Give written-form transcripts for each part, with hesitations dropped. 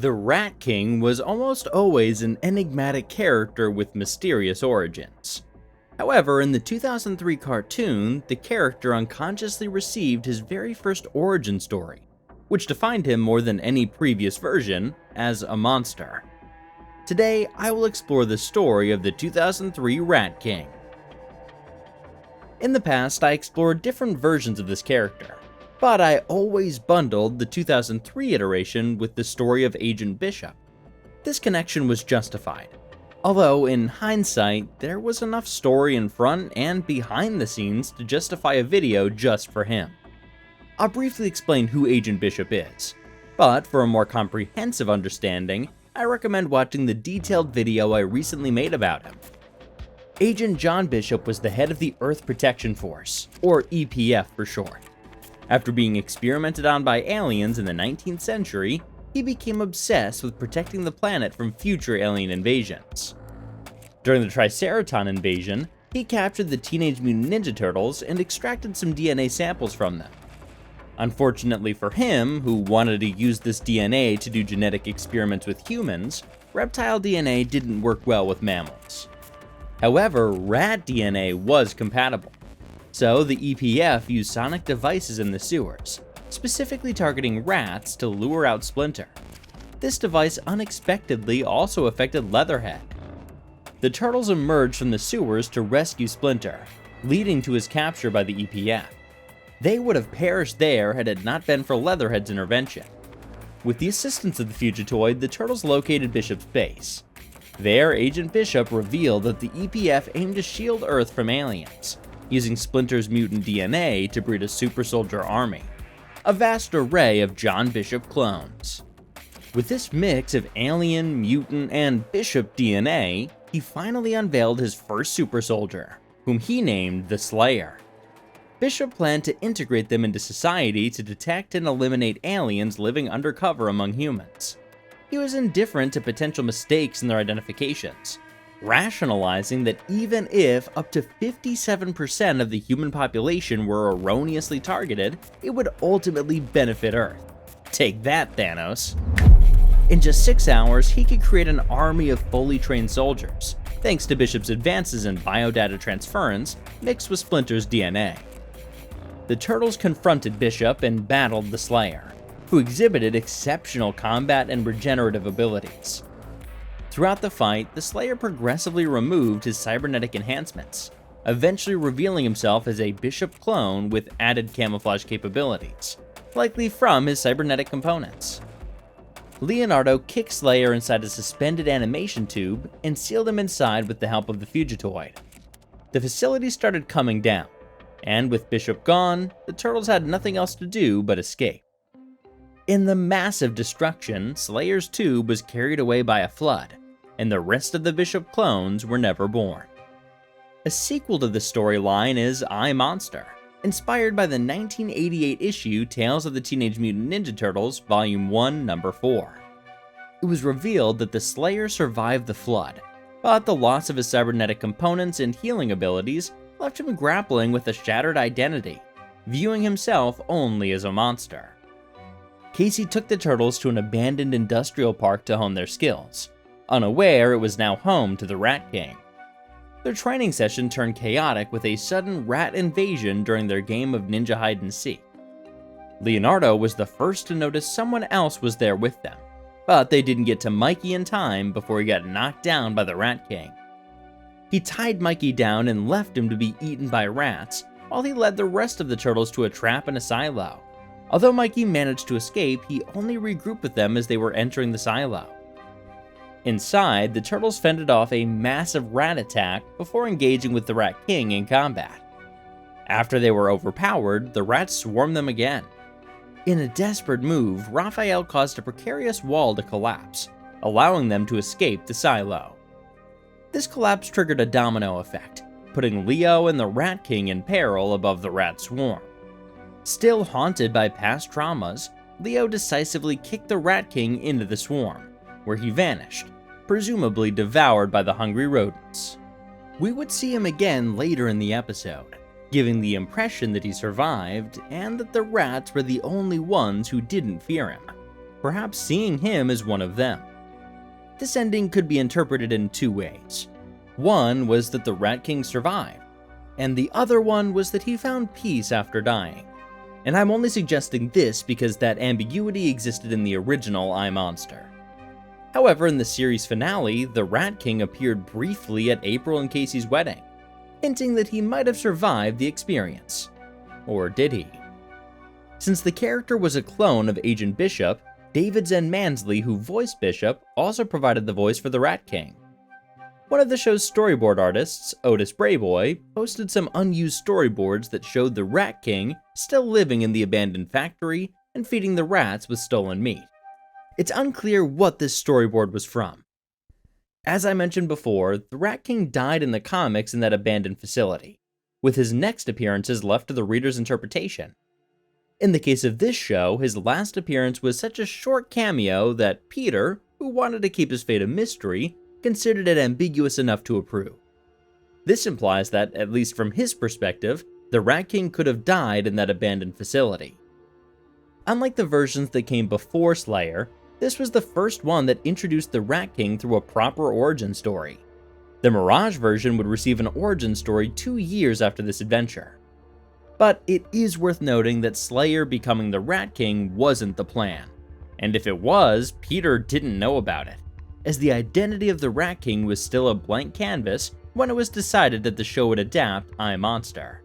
The Rat King was almost always an enigmatic character with mysterious origins. However, in the 2003 cartoon, the character unconsciously received his very first origin story, which defined him more than any previous version as a monster. Today, I will explore the story of the 2003 Rat King. In the past, I explored different versions of this character, but I always bundled the 2003 iteration with the story of Agent Bishop. This connection was justified, although in hindsight, there was enough story in front and behind the scenes to justify a video just for him. I'll briefly explain who Agent Bishop is, but for a more comprehensive understanding, I recommend watching the detailed video I recently made about him. Agent John Bishop was the head of the Earth Protection Force, or EPF for short. After being experimented on by aliens in the 19th century, he became obsessed with protecting the planet from future alien invasions. During the Triceraton invasion, he captured the Teenage Mutant Ninja Turtles and extracted some DNA samples from them. Unfortunately for him, who wanted to use this DNA to do genetic experiments with humans, reptile DNA didn't work well with mammals. However, rat DNA was compatible. So the EPF used sonic devices in the sewers, specifically targeting rats to lure out Splinter. This device unexpectedly also affected Leatherhead. The turtles emerged from the sewers to rescue Splinter, leading to his capture by the EPF. They would have perished there had it not been for Leatherhead's intervention. With the assistance of the Fugitoid, the turtles located Bishop's base. There, Agent Bishop revealed that the EPF aimed to shield Earth from aliens, using Splinter's mutant DNA to breed a super soldier army, a vast array of John Bishop clones. With this mix of alien, mutant, and Bishop DNA, he finally unveiled his first super soldier, whom he named the Slayer. Bishop planned to integrate them into society to detect and eliminate aliens living undercover among humans. He was indifferent to potential mistakes in their identifications, rationalizing that even if up to 57% of the human population were erroneously targeted, it would ultimately benefit Earth. Take that, Thanos. In just 6 hours, he could create an army of fully trained soldiers, thanks to Bishop's advances in biodata transference mixed with Splinter's DNA. The Turtles confronted Bishop and battled the Slayer, who exhibited exceptional combat and regenerative abilities. Throughout the fight, the Slayer progressively removed his cybernetic enhancements, eventually revealing himself as a Bishop clone with added camouflage capabilities, likely from his cybernetic components. Leonardo kicked Slayer inside a suspended animation tube and sealed him inside with the help of the Fugitoid. The facility started coming down, and with Bishop gone, the Turtles had nothing else to do but escape. In the massive destruction, Slayer's tube was carried away by a flood, and the rest of the Bishop clones were never born. A sequel to the storyline is I, Monster, inspired by the 1988 issue Tales of the Teenage Mutant Ninja Turtles Volume 1, Number 4. It was revealed that the Slayer survived the flood, but the loss of his cybernetic components and healing abilities left him grappling with a shattered identity, viewing himself only as a monster. Casey took the Turtles to an abandoned industrial park to hone their skills, unaware it was now home to the Rat King. Their training session turned chaotic with a sudden rat invasion during their game of ninja hide-and-seek. Leonardo was the first to notice someone else was there with them, but they didn't get to Mikey in time before he got knocked down by the Rat King. He tied Mikey down and left him to be eaten by rats, while he led the rest of the Turtles to a trap in a silo. Although Mikey managed to escape, he only regrouped with them as they were entering the silo. Inside, the Turtles fended off a massive rat attack before engaging with the Rat King in combat. After they were overpowered, the rats swarmed them again. In a desperate move, Raphael caused a precarious wall to collapse, allowing them to escape the silo. This collapse triggered a domino effect, putting Leo and the Rat King in peril above the rat swarm. Still haunted by past traumas, Leo decisively kicked the Rat King into the swarm, where he vanished, presumably devoured by the hungry rodents. We would see him again later in the episode, giving the impression that he survived and that the rats were the only ones who didn't fear him. perhaps seeing him as one of them. This ending could be interpreted in two ways. One was that the Rat King survived, and the other one was that he found peace after dying. And I'm only suggesting this because that ambiguity existed in the original I, Monster. However, in the series finale, the Rat King appeared briefly at April and Casey's wedding, hinting that he might have survived the experience. Or did he? Since the character was a clone of Agent Bishop, David Zen Mansley, who voiced Bishop, also provided the voice for the Rat King. One of the show's storyboard artists, Otis Brayboy, posted some unused storyboards that showed the Rat King still living in the abandoned factory and feeding the rats with stolen meat. It's unclear what this storyboard was from. As I mentioned before, the Rat King died in the comics in that abandoned facility, with his next appearances left to the reader's interpretation. In the case of this show, his last appearance was such a short cameo that Peter, who wanted to keep his fate a mystery, considered it ambiguous enough to approve. This implies that, at least from his perspective, the Rat King could have died in that abandoned facility. Unlike the versions that came before Slayer, this was the first one that introduced the Rat King through a proper origin story. The Mirage version would receive an origin story 2 years after this adventure. But it is worth noting that Slayer becoming the Rat King wasn't the plan. And if it was, Peter didn't know about it, as the identity of the Rat King was still a blank canvas when it was decided that the show would adapt I, Monster.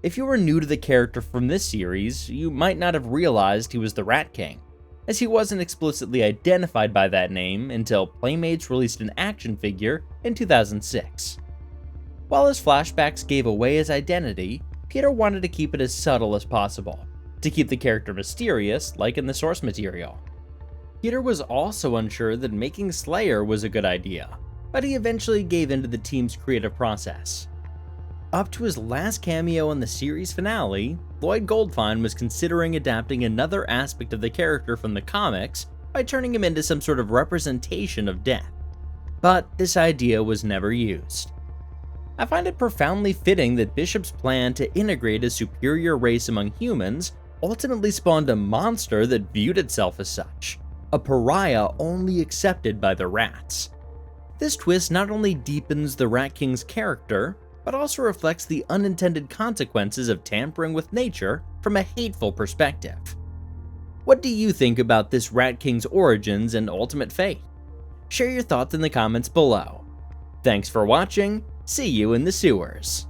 If you were new to the character from this series, you might not have realized he was the Rat King, as he wasn't explicitly identified by that name until Playmates released an action figure in 2006. While his flashbacks gave away his identity, Peter wanted to keep it as subtle as possible, to keep the character mysterious like in the source material. Peter was also unsure that making Slayer was a good idea, but he eventually gave in to the team's creative process. Up to his last cameo in the series finale, Lloyd Goldfine was considering adapting another aspect of the character from the comics by turning him into some sort of representation of death. But this idea was never used. I find it profoundly fitting that Bishop's plan to integrate a superior race among humans ultimately spawned a monster that viewed itself as such, a pariah only accepted by the rats. This twist not only deepens the Rat King's character, but also reflects the unintended consequences of tampering with nature from a hateful perspective. What do you think about this Rat King's origins and ultimate fate? Share your thoughts in the comments below. Thanks for watching, see you in the sewers.